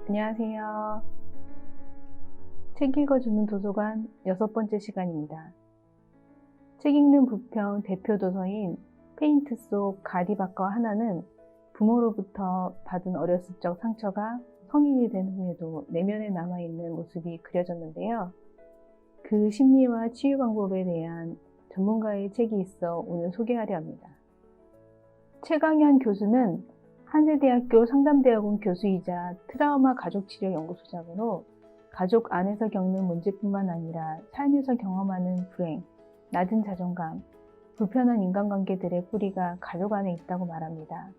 안녕하세요. 책 읽어주는 도서관 6번째 시간입니다. 책 읽는 부평 대표 도서인 페인트 속 가디바커 하나는 부모로부터 받은 어렸을 적 상처가 성인이 된 후에도 내면에 남아있는 모습이 그려졌는데요. 그 심리와 치유 방법에 대한 전문가의 책이 있어 오늘 소개하려 합니다. 최강현 교수는 한세대학교 상담대학원 교수이자 트라우마 가족치료 연구소장으로 가족 안에서 겪는 문제뿐만 아니라 삶에서 경험하는 불행, 낮은 자존감, 불편한 인간관계들의 뿌리가 가족 안에 있다고 말합니다.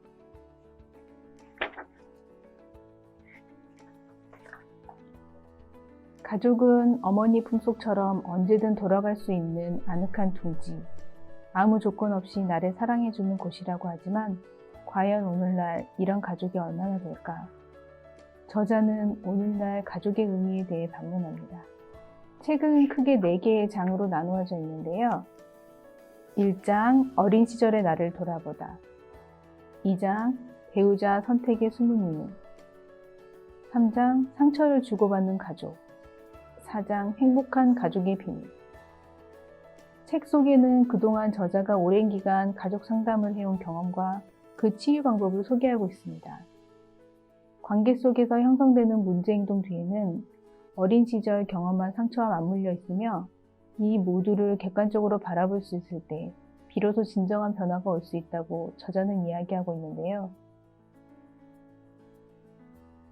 가족은 어머니 품속처럼 언제든 돌아갈 수 있는 아늑한 둥지, 아무 조건 없이 나를 사랑해주는 곳이라고 하지만 과연 오늘날 이런 가족이 얼마나 될까? 저자는 오늘날 가족의 의미에 대해 반문합니다. 책은 크게 4개의 장으로 나누어져 있는데요. 1장 어린 시절의 나를 돌아보다, 2장 배우자 선택의 숨은 이유, 3장 상처를 주고받는 가족, 4장 행복한 가족의 비밀. 책 속에는 그동안 저자가 오랜 기간 가족 상담을 해온 경험과 그 치유 방법을 소개하고 있습니다. 관계 속에서 형성되는 문제 행동 뒤에는 어린 시절 경험한 상처와 맞물려 있으며 이 모두를 객관적으로 바라볼 수 있을 때 비로소 진정한 변화가 올 수 있다고 저자는 이야기하고 있는데요.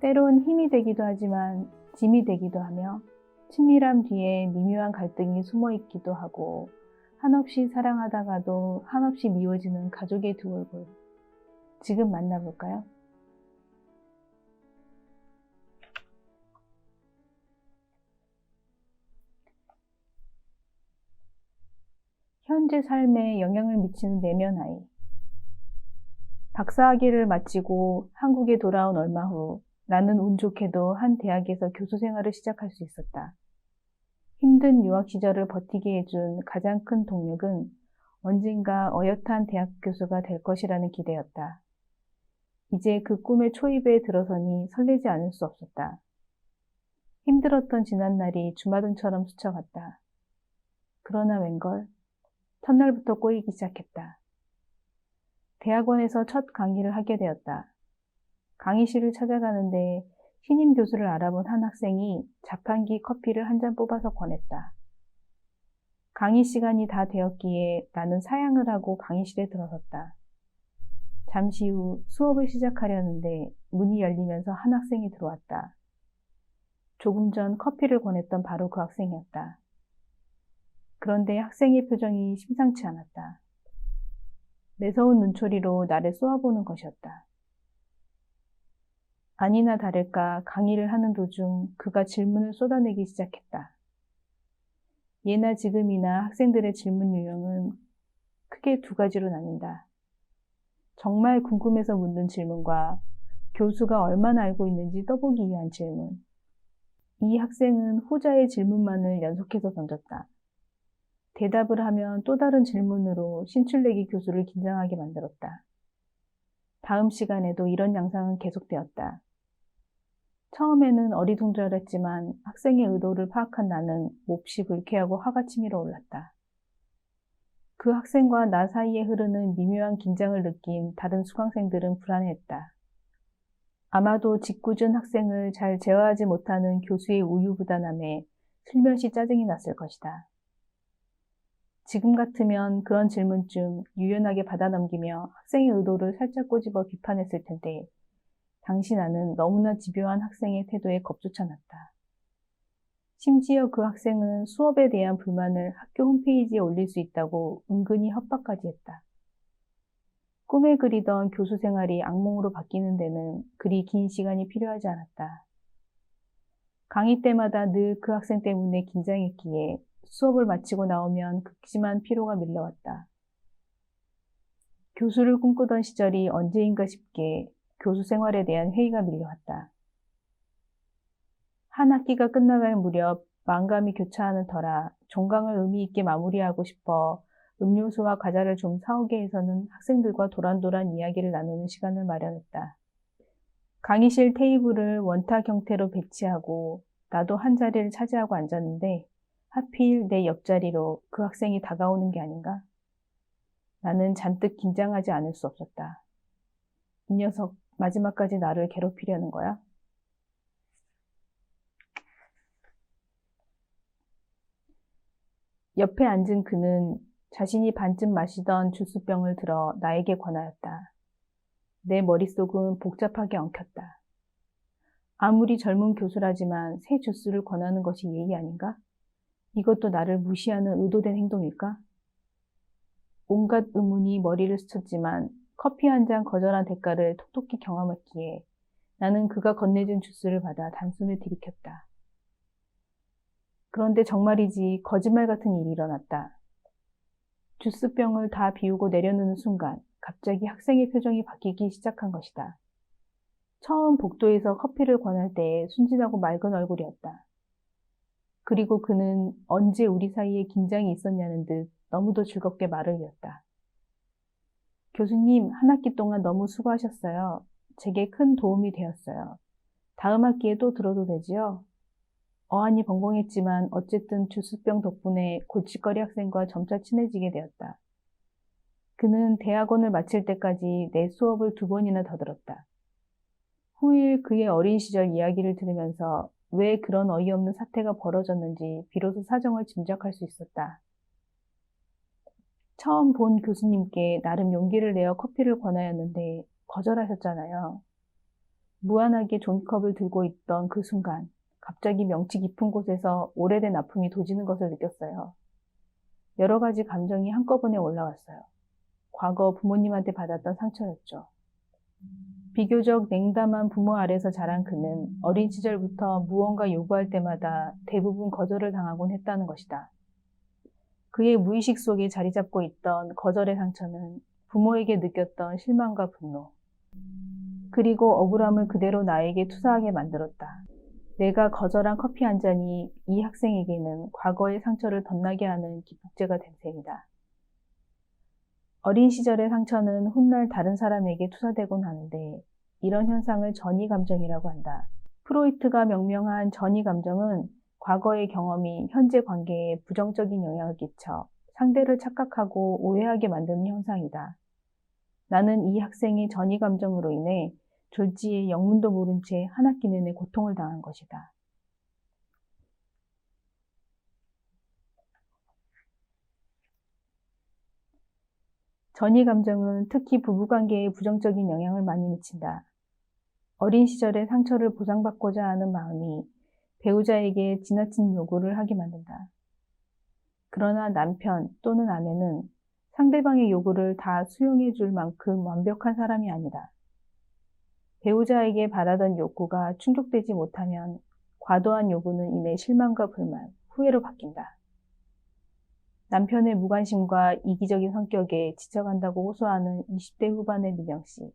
때론 힘이 되기도 하지만 짐이 되기도 하며 친밀함 뒤에 미묘한 갈등이 숨어 있기도 하고 한없이 사랑하다가도 한없이 미워지는 가족의 두 얼굴. 지금 만나볼까요? 현재 삶에 영향을 미치는 내면 아이. 박사학위를 마치고 한국에 돌아온 얼마 후 나는 운 좋게도 한 대학에서 교수 생활을 시작할 수 있었다. 힘든 유학 시절을 버티게 해준 가장 큰 동력은 언젠가 어엿한 대학 교수가 될 것이라는 기대였다. 이제 그 꿈의 초입에 들어서니 설레지 않을 수 없었다. 힘들었던 지난날이 주마등처럼 스쳐갔다. 그러나 웬걸 첫날부터 꼬이기 시작했다. 대학원에서 첫 강의를 하게 되었다. 강의실을 찾아가는데 신임 교수를 알아본 한 학생이 자판기 커피를 한 잔 뽑아서 권했다. 강의 시간이 다 되었기에 나는 사양을 하고 강의실에 들어섰다. 잠시 후 수업을 시작하려는데 문이 열리면서 한 학생이 들어왔다. 조금 전 커피를 권했던 바로 그 학생이었다. 그런데 학생의 표정이 심상치 않았다. 매서운 눈초리로 나를 쏘아보는 것이었다. 아니나 다를까 강의를 하는 도중 그가 질문을 쏟아내기 시작했다. 예나 지금이나 학생들의 질문 유형은 크게 2가지로 나뉜다. 정말 궁금해서 묻는 질문과 교수가 얼마나 알고 있는지 떠보기 위한 질문. 이 학생은 후자의 질문만을 연속해서 던졌다. 대답을 하면 또 다른 질문으로 신출내기 교수를 긴장하게 만들었다. 다음 시간에도 이런 양상은 계속되었다. 처음에는 어리둥절했지만 학생의 의도를 파악한 나는 몹시 불쾌하고 화가 치밀어 올랐다. 그 학생과 나 사이에 흐르는 미묘한 긴장을 느낀 다른 수강생들은 불안해했다. 아마도 짓궂은 학생을 잘 제어하지 못하는 교수의 우유부단함에 슬며시 짜증이 났을 것이다. 지금 같으면 그런 질문쯤 유연하게 받아넘기며 학생의 의도를 살짝 꼬집어 비판했을 텐데 당시 나는 너무나 집요한 학생의 태도에 겁조차 났다. 심지어 그 학생은 수업에 대한 불만을 학교 홈페이지에 올릴 수 있다고 은근히 협박까지 했다. 꿈에 그리던 교수 생활이 악몽으로 바뀌는 데는 그리 긴 시간이 필요하지 않았다. 강의 때마다 늘 그 학생 때문에 긴장했기에 수업을 마치고 나오면 극심한 피로가 밀려왔다. 교수를 꿈꾸던 시절이 언제인가 싶게 교수 생활에 대한 회의가 밀려왔다. 한 학기가 끝나갈 무렵 만감이 교차하는 터라 종강을 의미 있게 마무리하고 싶어 음료수와 과자를 좀 사오게 해서는 학생들과 도란도란 이야기를 나누는 시간을 마련했다. 강의실 테이블을 원탁 형태로 배치하고 나도 한 자리를 차지하고 앉았는데 하필 내 옆자리로 그 학생이 다가오는 게 아닌가? 나는 잔뜩 긴장하지 않을 수 없었다. 이 녀석 마지막까지 나를 괴롭히려는 거야? 옆에 앉은 그는 자신이 반쯤 마시던 주스병을 들어 나에게 권하였다. 내 머릿속은 복잡하게 엉켰다. 아무리 젊은 교수라지만 새 주스를 권하는 것이 예의 아닌가? 이것도 나를 무시하는 의도된 행동일까? 온갖 의문이 머리를 스쳤지만 커피 한 잔 거절한 대가를 톡톡히 경험했기에 나는 그가 건네준 주스를 받아 단숨에 들이켰다. 그런데 정말이지 거짓말 같은 일이 일어났다. 주스병을 다 비우고 내려놓는 순간 갑자기 학생의 표정이 바뀌기 시작한 것이다. 처음 복도에서 커피를 권할 때의 순진하고 맑은 얼굴이었다. 그리고 그는 언제 우리 사이에 긴장이 있었냐는 듯 너무도 즐겁게 말을 이었다. 교수님, 한 학기 동안 너무 수고하셨어요. 제게 큰 도움이 되었어요. 다음 학기에 또 들어도 되지요? 어안이 벙벙했지만 어쨌든 주스병 덕분에 골칫거리 학생과 점차 친해지게 되었다. 그는 대학원을 마칠 때까지 내 수업을 2번이나 더 들었다. 후일 그의 어린 시절 이야기를 들으면서 왜 그런 어이없는 사태가 벌어졌는지 비로소 사정을 짐작할 수 있었다. 처음 본 교수님께 나름 용기를 내어 커피를 권하였는데 거절하셨잖아요. 무한하게 종이컵을 들고 있던 그 순간 갑자기 명치 깊은 곳에서 오래된 아픔이 도지는 것을 느꼈어요. 여러 가지 감정이 한꺼번에 올라왔어요. 과거 부모님한테 받았던 상처였죠. 비교적 냉담한 부모 아래서 자란 그는 어린 시절부터 무언가 요구할 때마다 대부분 거절을 당하곤 했다는 것이다. 그의 무의식 속에 자리 잡고 있던 거절의 상처는 부모에게 느꼈던 실망과 분노, 그리고 억울함을 그대로 나에게 투사하게 만들었다. 내가 거절한 커피 한 잔이 이 학생에게는 과거의 상처를 덧나게 하는 기폭제가 된 셈이다. 어린 시절의 상처는 훗날 다른 사람에게 투사되곤 하는데 이런 현상을 전이 감정이라고 한다. 프로이트가 명명한 전이 감정은 과거의 경험이 현재 관계에 부정적인 영향을 끼쳐 상대를 착각하고 오해하게 만드는 현상이다. 나는 이 학생의 전이 감정으로 인해 졸지에 영문도 모른 채 한 학기 내내 고통을 당한 것이다. 전이 감정은 특히 부부관계에 부정적인 영향을 많이 미친다. 어린 시절의 상처를 보상받고자 하는 마음이 배우자에게 지나친 요구를 하게 만든다. 그러나 남편 또는 아내는 상대방의 요구를 다 수용해 줄 만큼 완벽한 사람이 아니다. 배우자에게 바라던 욕구가 충족되지 못하면 과도한 요구는 이내 실망과 불만, 후회로 바뀐다. 남편의 무관심과 이기적인 성격에 지쳐간다고 호소하는 20대 후반의 민영씨.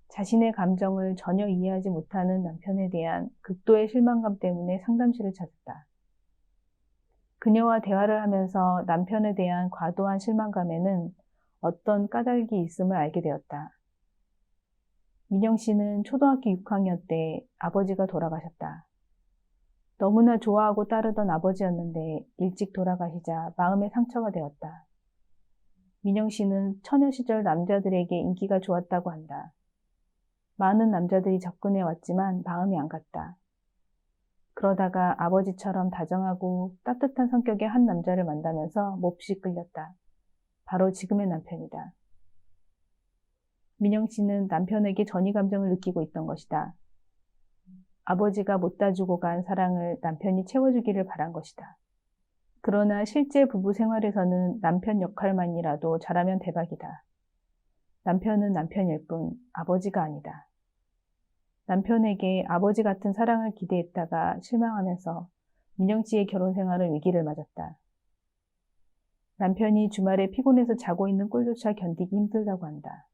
자신의 감정을 전혀 이해하지 못하는 남편에 대한 극도의 실망감 때문에 상담실을 찾았다. 그녀와 대화를 하면서 남편에 대한 과도한 실망감에는 어떤 까닭이 있음을 알게 되었다. 민영 씨는 초등학교 6학년 때 아버지가 돌아가셨다. 너무나 좋아하고 따르던 아버지였는데 일찍 돌아가시자 마음의 상처가 되었다. 민영 씨는 처녀 시절 남자들에게 인기가 좋았다고 한다. 많은 남자들이 접근해 왔지만 마음이 안 갔다. 그러다가 아버지처럼 다정하고 따뜻한 성격의 한 남자를 만나면서 몹시 끌렸다. 바로 지금의 남편이다. 민영 씨는 남편에게 전이 감정을 느끼고 있던 것이다. 아버지가 못다 주고 간 사랑을 남편이 채워주기를 바란 것이다. 그러나 실제 부부 생활에서는 남편 역할만이라도 잘하면 대박이다. 남편은 남편일 뿐 아버지가 아니다. 남편에게 아버지 같은 사랑을 기대했다가 실망하면서 민영 씨의 결혼 생활은 위기를 맞았다. 남편이 주말에 피곤해서 자고 있는 꼴조차 견디기 힘들다고 한다.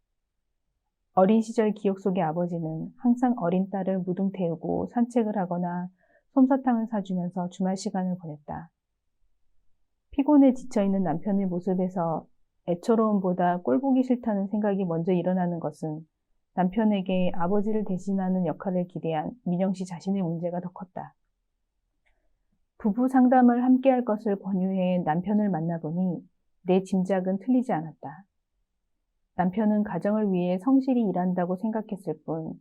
어린 시절 기억 속의 아버지는 항상 어린 딸을 무등 태우고 산책을 하거나 솜사탕을 사주면서 주말 시간을 보냈다. 피곤해 지쳐있는 남편의 모습에서 애처로움보다 꼴보기 싫다는 생각이 먼저 일어나는 것은 남편에게 아버지를 대신하는 역할을 기대한 민영 씨 자신의 문제가 더 컸다. 부부 상담을 함께 할 것을 권유해 남편을 만나보니 내 짐작은 틀리지 않았다. 남편은 가정을 위해 성실히 일한다고 생각했을 뿐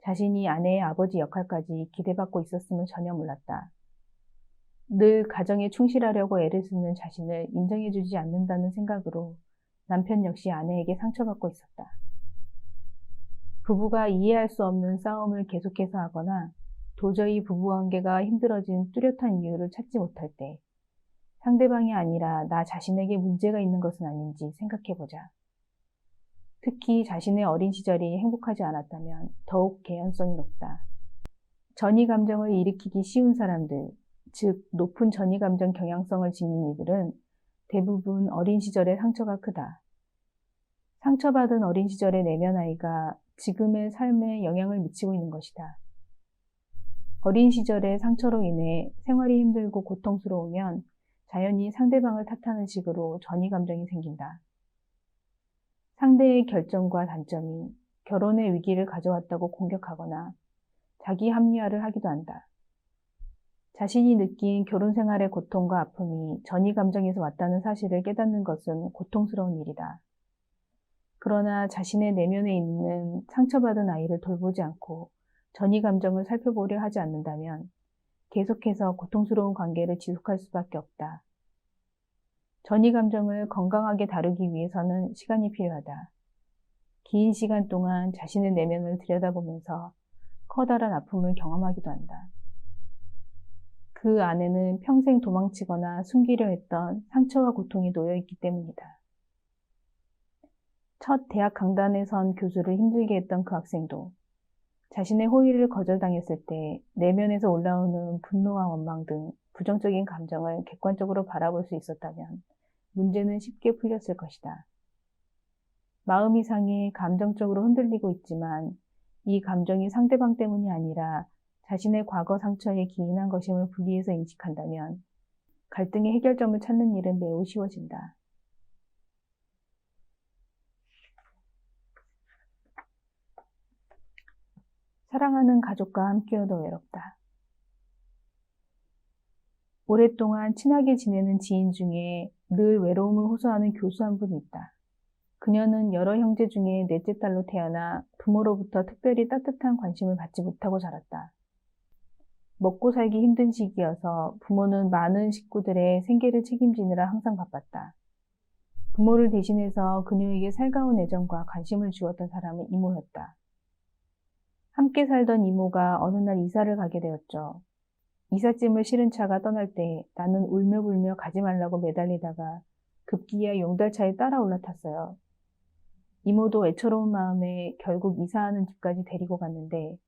자신이 아내의 아버지 역할까지 기대받고 있었음을 전혀 몰랐다. 늘 가정에 충실하려고 애를 쓰는 자신을 인정해주지 않는다는 생각으로 남편 역시 아내에게 상처받고 있었다. 부부가 이해할 수 없는 싸움을 계속해서 하거나 도저히 부부관계가 힘들어진 뚜렷한 이유를 찾지 못할 때 상대방이 아니라 나 자신에게 문제가 있는 것은 아닌지 생각해보자. 특히 자신의 어린 시절이 행복하지 않았다면 더욱 개연성이 높다. 전이 감정을 일으키기 쉬운 사람들, 즉 높은 전이 감정 경향성을 지닌 이들은 대부분 어린 시절의 상처가 크다. 상처받은 어린 시절의 내면 아이가 지금의 삶에 영향을 미치고 있는 것이다. 어린 시절의 상처로 인해 생활이 힘들고 고통스러우면 자연히 상대방을 탓하는 식으로 전이 감정이 생긴다. 상대의 결정과 단점이 결혼의 위기를 가져왔다고 공격하거나 자기 합리화를 하기도 한다. 자신이 느낀 결혼 생활의 고통과 아픔이 전이 감정에서 왔다는 사실을 깨닫는 것은 고통스러운 일이다. 그러나 자신의 내면에 있는 상처받은 아이를 돌보지 않고 전이 감정을 살펴보려 하지 않는다면 계속해서 고통스러운 관계를 지속할 수밖에 없다. 전이 감정을 건강하게 다루기 위해서는 시간이 필요하다. 긴 시간 동안 자신의 내면을 들여다보면서 커다란 아픔을 경험하기도 한다. 그 안에는 평생 도망치거나 숨기려 했던 상처와 고통이 놓여 있기 때문이다. 첫 대학 강단에 선 교수를 힘들게 했던 그 학생도 자신의 호의를 거절당했을 때 내면에서 올라오는 분노와 원망 등 부정적인 감정을 객관적으로 바라볼 수 있었다면 문제는 쉽게 풀렸을 것이다. 마음이 상해 감정적으로 흔들리고 있지만 이 감정이 상대방 때문이 아니라 자신의 과거 상처에 기인한 것임을 분리해서 인식한다면 갈등의 해결점을 찾는 일은 매우 쉬워진다. 사랑하는 가족과 함께여도 외롭다. 오랫동안 친하게 지내는 지인 중에 늘 외로움을 호소하는 교수 한 분이 있다. 그녀는 여러 형제 중에 넷째 딸로 태어나 부모로부터 특별히 따뜻한 관심을 받지 못하고 자랐다. 먹고 살기 힘든 시기여서 부모는 많은 식구들의 생계를 책임지느라 항상 바빴다. 부모를 대신해서 그녀에게 살가운 애정과 관심을 주었던 사람은 이모였다. 함께 살던 이모가 어느 날 이사를 가게 되었죠. 이삿짐을 실은 차가 떠날 때 나는 울며불며 가지 말라고 매달리다가 급기야 용달차에 따라 올라탔어요. 이모도 애처로운 마음에 결국 이사하는 집까지 데리고 갔는데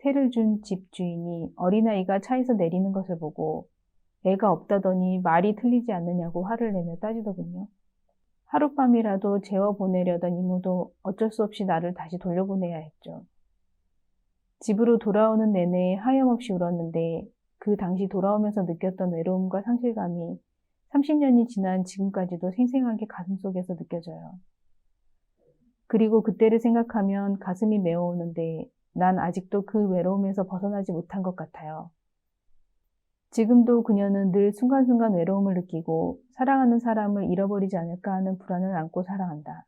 세를 준 집 주인이 어린아이가 차에서 내리는 것을 보고 애가 없다더니 말이 틀리지 않느냐고 화를 내며 따지더군요. 하룻밤이라도 재워보내려던 이모도 어쩔 수 없이 나를 다시 돌려보내야 했죠. 집으로 돌아오는 내내 하염없이 울었는데 그 당시 돌아오면서 느꼈던 외로움과 상실감이 30년이 지난 지금까지도 생생하게 가슴속에서 느껴져요. 그리고 그때를 생각하면 가슴이 메어오는데 난 아직도 그 외로움에서 벗어나지 못한 것 같아요. 지금도 그녀는 늘 순간순간 외로움을 느끼고 사랑하는 사람을 잃어버리지 않을까 하는 불안을 안고 살아간다.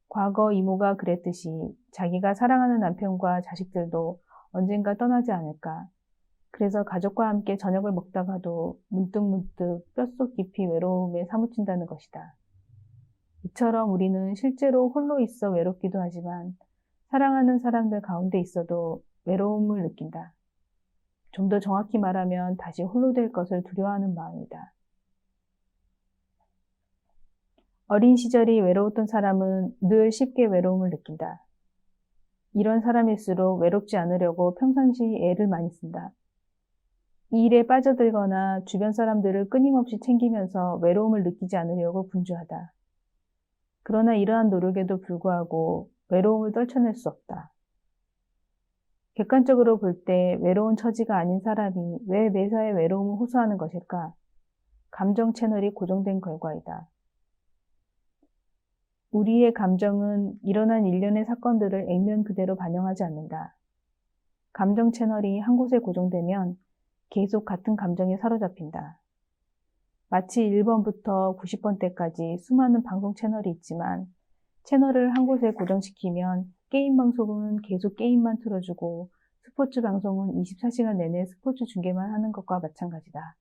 과거 이모가 그랬듯이 자기가 사랑하는 남편과 자식들도 언젠가 떠나지 않을까. 그래서 가족과 함께 저녁을 먹다가도 문득문득 뼛속 깊이 외로움에 사무친다는 것이다. 이처럼 우리는 실제로 홀로 있어 외롭기도 하지만 사랑하는 사람들 가운데 있어도 외로움을 느낀다. 좀 더 정확히 말하면 다시 홀로 될 것을 두려워하는 마음이다. 어린 시절이 외로웠던 사람은 늘 쉽게 외로움을 느낀다. 이런 사람일수록 외롭지 않으려고 평상시 애를 많이 쓴다. 이 일에 빠져들거나 주변 사람들을 끊임없이 챙기면서 외로움을 느끼지 않으려고 분주하다. 그러나 이러한 노력에도 불구하고 외로움을 떨쳐낼 수 없다. 객관적으로 볼 때 외로운 처지가 아닌 사람이 왜 매사에 외로움을 호소하는 것일까? 감정 채널이 고정된 결과이다. 우리의 감정은 일어난 일련의 사건들을 액면 그대로 반영하지 않는다. 감정 채널이 한 곳에 고정되면 계속 같은 감정에 사로잡힌다. 마치 1번부터 90번대까지 수많은 방송 채널이 있지만 채널을 한 곳에 고정시키면 게임 방송은 계속 게임만 틀어주고 스포츠 방송은 24시간 내내 스포츠 중계만 하는 것과 마찬가지다.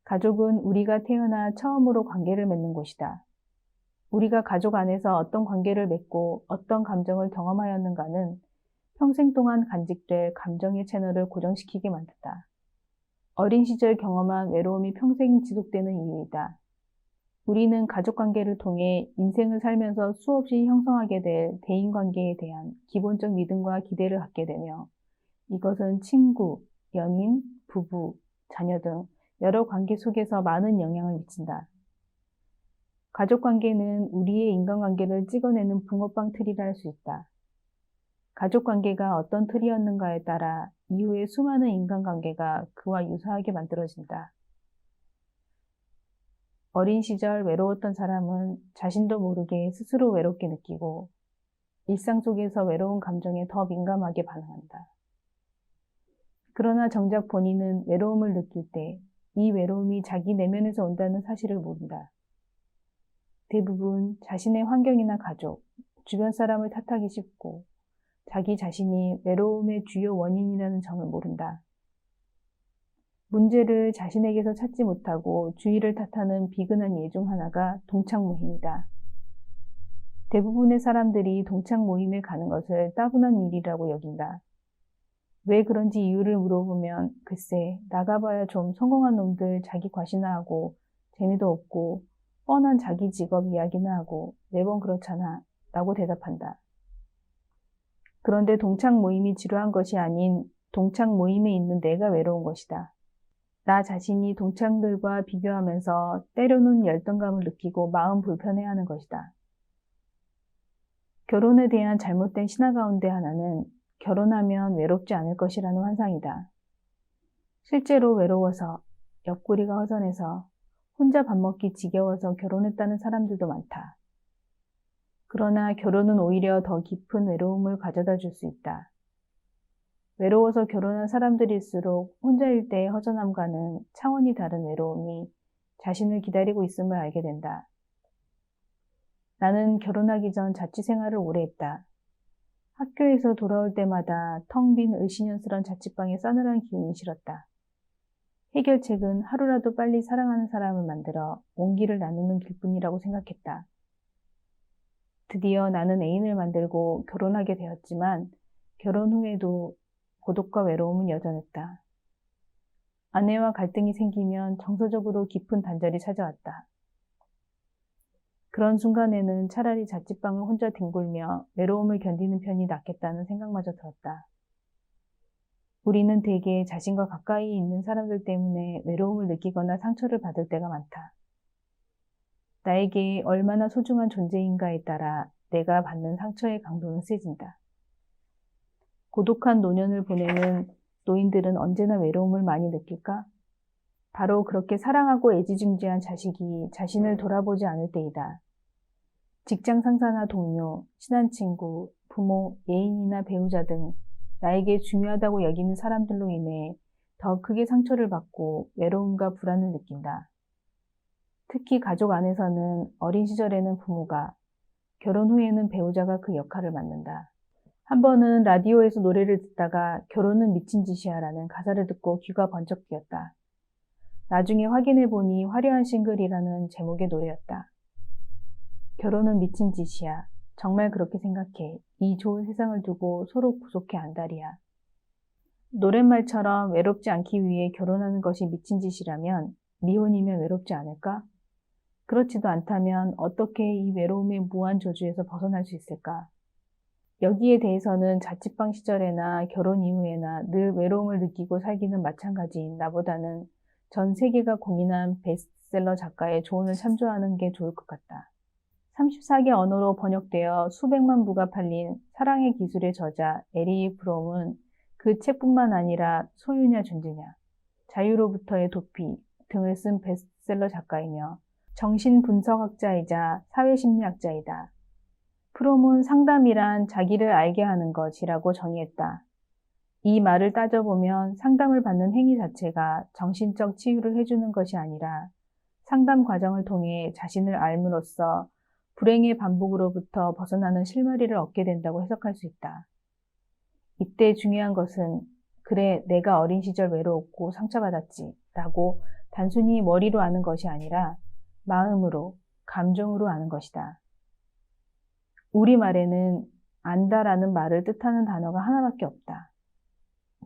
가족은 우리가 태어나 처음으로 관계를 맺는 곳이다. 우리가 가족 안에서 어떤 관계를 맺고 어떤 감정을 경험하였는가는 평생 동안 간직될 감정의 채널을 고정시키게 만든다. 어린 시절 경험한 외로움이 평생 지속되는 이유이다. 우리는 가족관계를 통해 인생을 살면서 수없이 형성하게 될 대인관계에 대한 기본적 믿음과 기대를 갖게 되며 이것은 친구, 연인, 부부, 자녀 등 여러 관계 속에서 많은 영향을 미친다. 가족관계는 우리의 인간관계를 찍어내는 붕어빵 틀이라 할 수 있다. 가족관계가 어떤 틀이었는가에 따라 이후의 수많은 인간관계가 그와 유사하게 만들어진다. 어린 시절 외로웠던 사람은 자신도 모르게 스스로 외롭게 느끼고 일상 속에서 외로운 감정에 더 민감하게 반응한다. 그러나 정작 본인은 외로움을 느낄 때 이 외로움이 자기 내면에서 온다는 사실을 모른다. 대부분 자신의 환경이나 가족, 주변 사람을 탓하기 쉽고 자기 자신이 외로움의 주요 원인이라는 점을 모른다. 문제를 자신에게서 찾지 못하고 주위를 탓하는 비근한 예 중 하나가 동창 모임이다. 대부분의 사람들이 동창 모임에 가는 것을 따분한 일이라고 여긴다. 왜 그런지 이유를 물어보면 글쎄 나가봐야 좀 성공한 놈들 자기 과시나 재미도 없고 뻔한 자기 직업 이야기나 하고 매번 그렇잖아 라고 대답한다. 그런데 동창 모임이 지루한 것이 아닌 동창 모임에 있는 내가 외로운 것이다. 나 자신이 동창들과 비교하면서 때로는 열등감을 느끼고 마음 불편해하는 것이다. 결혼에 대한 잘못된 신화 가운데 하나는 결혼하면 외롭지 않을 것이라는 환상이다. 실제로 외로워서, 옆구리가 허전해서, 혼자 밥 먹기 지겨워서 결혼했다는 사람들도 많다. 그러나 결혼은 오히려 더 깊은 외로움을 가져다 줄 수 있다. 외로워서 결혼한 사람들일수록 혼자일 때의 허전함과는 차원이 다른 외로움이 자신을 기다리고 있음을 알게 된다. 나는 결혼하기 전 자취 생활을 오래 했다. 학교에서 돌아올 때마다 텅 빈 을씨년스런 자취방의 싸늘한 기운이 싫었다. 해결책은 하루라도 빨리 사랑하는 사람을 만들어 온기를 나누는 길뿐이라고 생각했다. 드디어 나는 애인을 만들고 결혼하게 되었지만 결혼 후에도 고독과 외로움은 여전했다. 아내와 갈등이 생기면 정서적으로 깊은 단절이 찾아왔다. 그런 순간에는 차라리 자취방을 혼자 뒹굴며 외로움을 견디는 편이 낫겠다는 생각마저 들었다. 우리는 대개 자신과 가까이 있는 사람들 때문에 외로움을 느끼거나 상처를 받을 때가 많다. 나에게 얼마나 소중한 존재인가에 따라 내가 받는 상처의 강도는 세진다. 고독한 노년을 보내는 노인들은 언제나 외로움을 많이 느낄까? 바로 그렇게 사랑하고 애지중지한 자식이 자신을 돌아보지 않을 때이다. 직장 상사나 동료, 친한 친구, 부모, 애인이나 배우자 등 나에게 중요하다고 여기는 사람들로 인해 더 크게 상처를 받고 외로움과 불안을 느낀다. 특히 가족 안에서는 어린 시절에는 부모가, 결혼 후에는 배우자가 그 역할을 맡는다. 한 번은 라디오에서 노래를 듣다가 결혼은 미친 짓이야 라는 가사를 듣고 귀가 번쩍 뜨였다. 나중에 확인해보니 화려한 싱글이라는 제목의 노래였다. 결혼은 미친 짓이야. 정말 그렇게 생각해. 이 좋은 세상을 두고 서로 구속해 안달이야. 노랫말처럼 외롭지 않기 위해 결혼하는 것이 미친 짓이라면 미혼이면 외롭지 않을까? 그렇지도 않다면 어떻게 이 외로움의 무한 저주에서 벗어날 수 있을까? 여기에 대해서는 자취방 시절에나 결혼 이후에나 늘 외로움을 느끼고 살기는 마찬가지인 나보다는 전 세계가 공인한 베스트셀러 작가의 조언을 참조하는 게 좋을 것 같다. 34개 언어로 번역되어 수백만 부가 팔린 사랑의 기술의 저자 에릭 브롬은 그 책뿐만 아니라 소유냐 존재냐, 자유로부터의 도피 등을 쓴 베스트셀러 작가이며 정신분석학자이자 사회심리학자이다. 프롬은 상담이란 자기를 알게 하는 것이라고 정의했다. 이 말을 따져보면 상담을 받는 행위 자체가 정신적 치유를 해주는 것이 아니라 상담 과정을 통해 자신을 알므로써 불행의 반복으로부터 벗어나는 실마리를 얻게 된다고 해석할 수 있다. 이때 중요한 것은 그래, 내가 어린 시절 외로웠고 상처받았지 라고 단순히 머리로 아는 것이 아니라 마음으로, 감정으로 아는 것이다. 우리말에는 안다라는 말을 뜻하는 단어가 하나밖에 없다.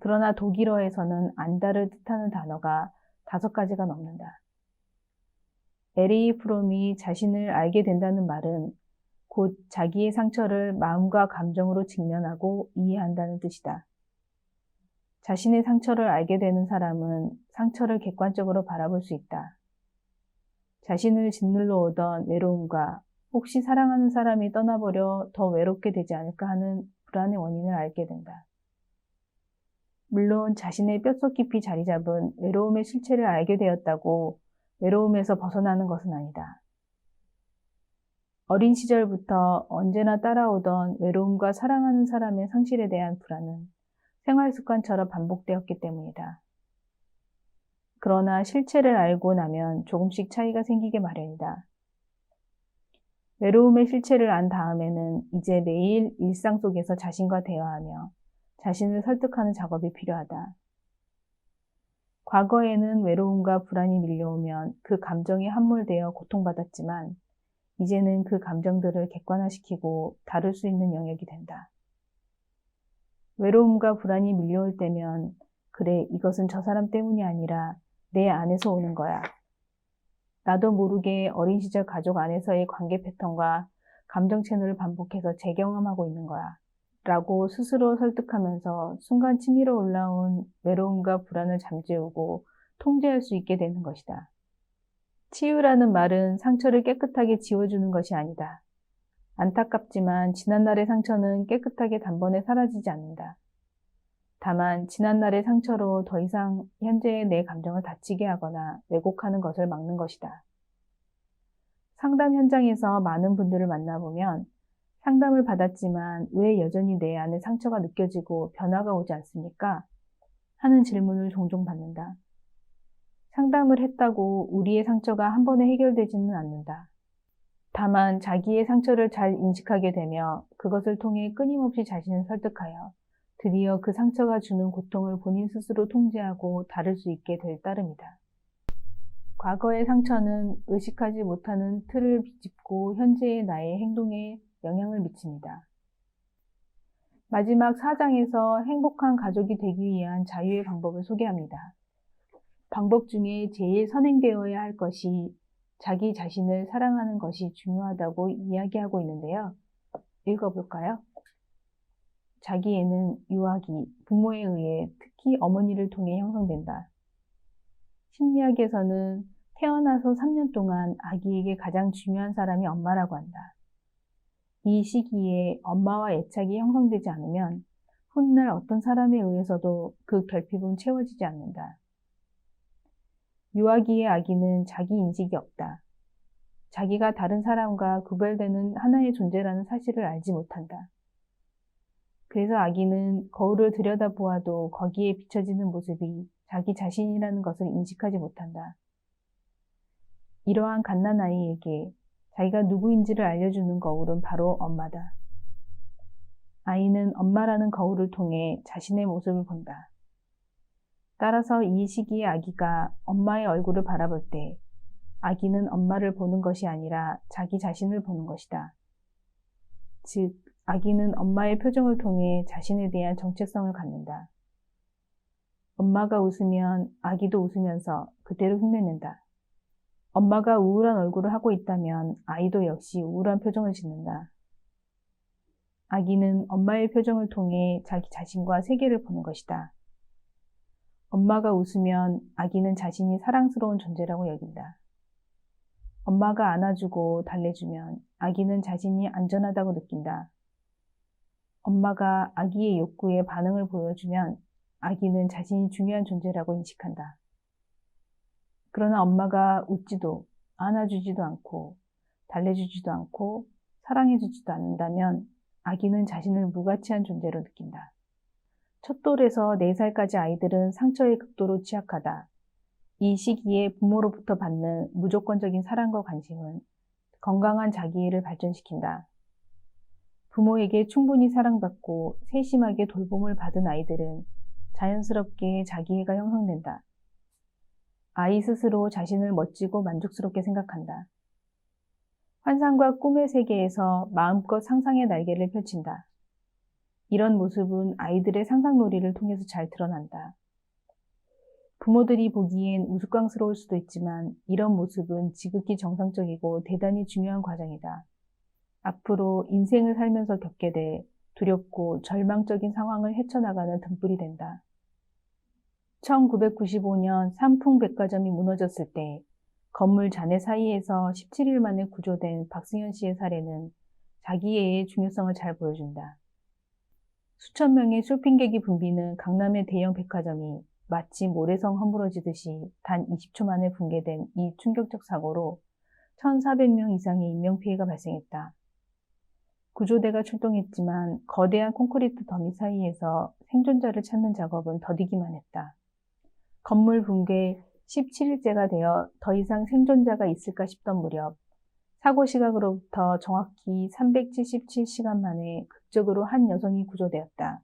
그러나 독일어에서는 안다를 뜻하는 단어가 5가지가 넘는다. 에리 프롬이 자신을 알게 된다는 말은 곧 자기의 상처를 마음과 감정으로 직면하고 이해한다는 뜻이다. 자신의 상처를 알게 되는 사람은 상처를 객관적으로 바라볼 수 있다. 자신을 짓눌러 오던 외로움과 혹시 사랑하는 사람이 떠나버려 더 외롭게 되지 않을까 하는 불안의 원인을 알게 된다. 물론 자신의 뼛속 깊이 자리 잡은 외로움의 실체를 알게 되었다고 외로움에서 벗어나는 것은 아니다. 어린 시절부터 언제나 따라오던 외로움과 사랑하는 사람의 상실에 대한 불안은 생활 습관처럼 반복되었기 때문이다. 그러나 실체를 알고 나면 조금씩 차이가 생기게 마련이다. 외로움의 실체를 안 다음에는 이제 매일 일상 속에서 자신과 대화하며 자신을 설득하는 작업이 필요하다. 과거에는 외로움과 불안이 밀려오면 그 감정에 함몰되어 고통받았지만 이제는 그 감정들을 객관화시키고 다룰 수 있는 영역이 된다. 외로움과 불안이 밀려올 때면 그래, 이것은 저 사람 때문이 아니라 내 안에서 오는 거야. 나도 모르게 어린 시절 가족 안에서의 관계 패턴과 감정 채널을 반복해서 재경험하고 있는 거야. 라고 스스로 설득하면서 순간 치밀어 올라온 외로움과 불안을 잠재우고 통제할 수 있게 되는 것이다. 치유라는 말은 상처를 깨끗하게 지워주는 것이 아니다. 안타깝지만 지난날의 상처는 깨끗하게 단번에 사라지지 않는다. 다만 지난날의 상처로 더 이상 현재의 내 감정을 다치게 하거나 왜곡하는 것을 막는 것이다. 상담 현장에서 많은 분들을 만나보면 상담을 받았지만 왜 여전히 내 안에 상처가 느껴지고 변화가 오지 않습니까? 하는 질문을 종종 받는다. 상담을 했다고 우리의 상처가 한 번에 해결되지는 않는다. 다만 자기의 상처를 잘 인식하게 되며 그것을 통해 끊임없이 자신을 설득하여 드디어 그 상처가 주는 고통을 본인 스스로 통제하고 다룰 수 있게 될 따름이다. 과거의 상처는 의식하지 못하는 틀을 비집고 현재의 나의 행동에 영향을 미칩니다. 마지막 4장에서 행복한 가족이 되기 위한 자유의 방법을 소개합니다. 방법 중에 제일 선행되어야 할 것이 자기 자신을 사랑하는 것이 중요하다고 이야기하고 있는데요. 읽어볼까요? 자기애는 유아기, 부모에 의해 특히 어머니를 통해 형성된다. 심리학에서는 태어나서 3년 동안 아기에게 가장 중요한 사람이 엄마라고 한다. 이 시기에 엄마와 애착이 형성되지 않으면 훗날 어떤 사람에 의해서도 그 결핍은 채워지지 않는다. 유아기의 아기는 자기 인식이 없다. 자기가 다른 사람과 구별되는 하나의 존재라는 사실을 알지 못한다. 그래서 아기는 거울을 들여다보아도 거기에 비춰지는 모습이 자기 자신이라는 것을 인식하지 못한다. 이러한 갓난아이에게 자기가 누구인지를 알려주는 거울은 바로 엄마다. 아이는 엄마라는 거울을 통해 자신의 모습을 본다. 따라서 이 시기의 아기가 엄마의 얼굴을 바라볼 때 아기는 엄마를 보는 것이 아니라 자기 자신을 보는 것이다. 즉, 아기는 엄마의 표정을 통해 자신에 대한 정체성을 갖는다. 엄마가 웃으면 아기도 웃으면서 그대로 흉내낸다. 엄마가 우울한 얼굴을 하고 있다면 아이도 역시 우울한 표정을 짓는다. 아기는 엄마의 표정을 통해 자기 자신과 세계를 보는 것이다. 엄마가 웃으면 아기는 자신이 사랑스러운 존재라고 여긴다. 엄마가 안아주고 달래주면 아기는 자신이 안전하다고 느낀다. 엄마가 아기의 욕구에 반응을 보여주면 아기는 자신이 중요한 존재라고 인식한다. 그러나 엄마가 웃지도 안아주지도 않고 달래주지도 않고 사랑해주지도 않는다면 아기는 자신을 무가치한 존재로 느낀다. 첫돌에서 4살까지 아이들은 상처에 극도로 취약하다. 이 시기에 부모로부터 받는 무조건적인 사랑과 관심은 건강한 자기애를 발전시킨다. 부모에게 충분히 사랑받고 세심하게 돌봄을 받은 아이들은 자연스럽게 자기애가 형성된다. 아이 스스로 자신을 멋지고 만족스럽게 생각한다. 환상과 꿈의 세계에서 마음껏 상상의 날개를 펼친다. 이런 모습은 아이들의 상상놀이를 통해서 잘 드러난다. 부모들이 보기엔 우스꽝스러울 수도 있지만 이런 모습은 지극히 정상적이고 대단히 중요한 과정이다. 앞으로 인생을 살면서 겪게 될 두렵고 절망적인 상황을 헤쳐나가는 등불이 된다. 1995년 삼풍백화점이 무너졌을 때 건물 잔해 사이에서 17일 만에 구조된 박승현 씨의 사례는 자기애의 중요성을 잘 보여준다. 수천 명의 쇼핑객이 붐비는 강남의 대형 백화점이 마치 모래성 허물어지듯이 단 20초 만에 붕괴된 이 충격적 사고로 1,400명 이상의 인명피해가 발생했다. 구조대가 출동했지만 거대한 콘크리트 더미 사이에서 생존자를 찾는 작업은 더디기만 했다. 건물 붕괴 17일째가 되어 더 이상 생존자가 있을까 싶던 무렵 사고 시각으로부터 정확히 377시간 만에 극적으로 한 여성이 구조되었다.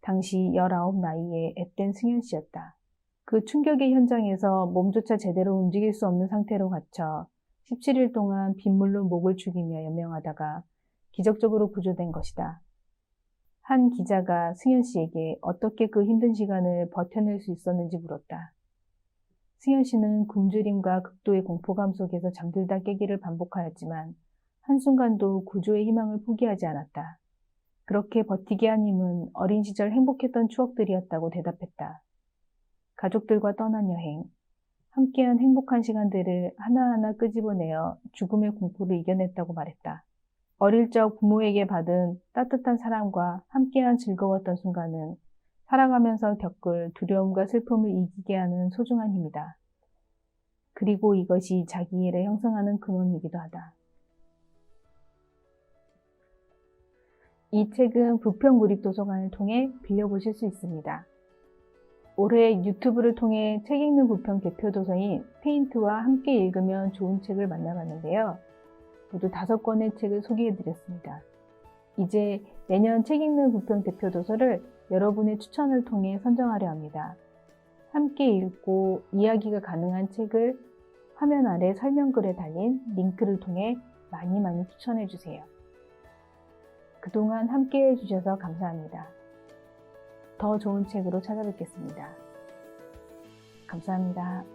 당시 19 나이의 앳된 승현 씨였다. 그 충격의 현장에서 몸조차 제대로 움직일 수 없는 상태로 갇혀 17일 동안 빗물로 목을 죽이며 연명하다가 기적적으로 구조된 것이다. 한 기자가 승현 씨에게 어떻게 그 힘든 시간을 버텨낼 수 있었는지 물었다. 승현 씨는 굶주림과 극도의 공포감 속에서 잠들다 깨기를 반복하였지만 한순간도 구조의 희망을 포기하지 않았다. 그렇게 버티게 한 힘은 어린 시절 행복했던 추억들이었다고 대답했다. 가족들과 떠난 여행, 함께한 행복한 시간들을 하나하나 끄집어내어 죽음의 공포를 이겨냈다고 말했다. 어릴 적 부모에게 받은 따뜻한 사랑과 함께한 즐거웠던 순간은 살아가면서 겪을 두려움과 슬픔을 이기게 하는 소중한 힘이다. 그리고 이것이 자기애를 형성하는 근원이기도 하다. 이 책은 부평구립도서관을 통해 빌려보실 수 있습니다. 올해 유튜브를 통해 책 읽는 부평 대표 도서인 페인트와 함께 읽으면 좋은 책을 만나봤는데요. 모두 5권의 책을 소개해드렸습니다. 이제 내년 책 읽는 부평 대표 도서를 여러분의 추천을 통해 선정하려 합니다. 함께 읽고 이야기가 가능한 책을 화면 아래 설명글에 달린 링크를 통해 많이 추천해주세요. 그동안 함께 해주셔서 감사합니다. 더 좋은 책으로 찾아뵙겠습니다. 감사합니다.